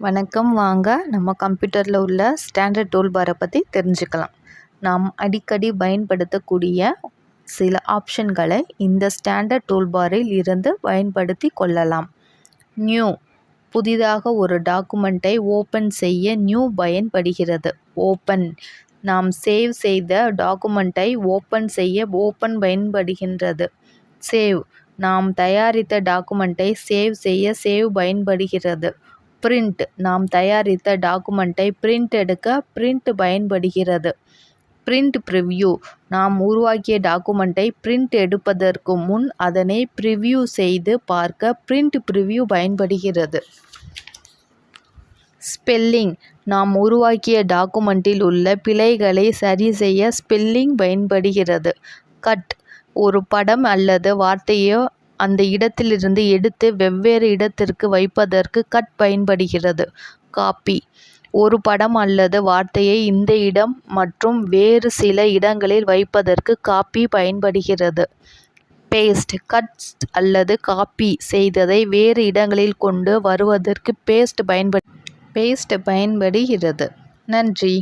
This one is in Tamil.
வணக்கம். வாங்க நம்ம கம்ப்யூட்டரில் உள்ள ஸ்டாண்டர்ட் டூல் பாரை பற்றி தெரிஞ்சுக்கலாம். நாம் அடிக்கடி பயன்படுத்தக்கூடிய சில ஆப்ஷன்களை இந்த ஸ்டாண்டர்ட் டூல் பாரில் இருந்து பயன்படுத்தி கொள்ளலாம். நியூ, புதிதாக ஒரு டாக்குமெண்ட்டை ஓப்பன் செய்ய நியூ பயன்படுகிறது. ஓப்பன், நாம் சேவ் செய்த டாக்குமெண்ட்டை ஓப்பன் செய்ய ஓப்பன் பயன்படுகின்றது. சேவ், நாம் தயாரித்த டாக்குமெண்ட்டை சேவ் செய்ய சேவ் பயன்படுகிறது. பிரிண்ட், நாம் தயாரித்த டாக்குமெண்ட்டை பிரிண்ட் எடுக்க பிரிண்ட் பயன்படுகிறது. பிரிண்ட் ப்ரிவ்யூ, நாம் உருவாக்கிய டாக்குமெண்ட்டை பிரிண்ட் எடுப்பதற்கு முன் அதனை ப்ரிவ்யூ செய்து பார்க்க பிரிண்ட் ப்ரிவ்யூ பயன்படுகிறது. ஸ்பெல்லிங், நாம் உருவாக்கிய டாக்குமெண்ட்டில் உள்ள பிழைகளை சரி செய்ய ஸ்பெல்லிங் பயன்படுகிறது. கட், ஒரு படம் அல்லது வார்த்தையை அந்த இடத்திலிருந்து எடுத்து வெவ்வேறு இடத்திற்கு வைப்பதற்கு கட் பயன்படுகிறது. காப்பி, ஒரு படம் அல்லது வார்த்தையை இந்த இடம் மற்றும் வேறு சில இடங்களில் வைப்பதற்கு காப்பி பயன்படுகிறது. பேஸ்ட், கட் அல்லது காப்பி செய்ததை வேறு இடங்களில் கொண்டு வருவதற்கு பேஸ்ட் பயன்படுகிறது. நன்றி.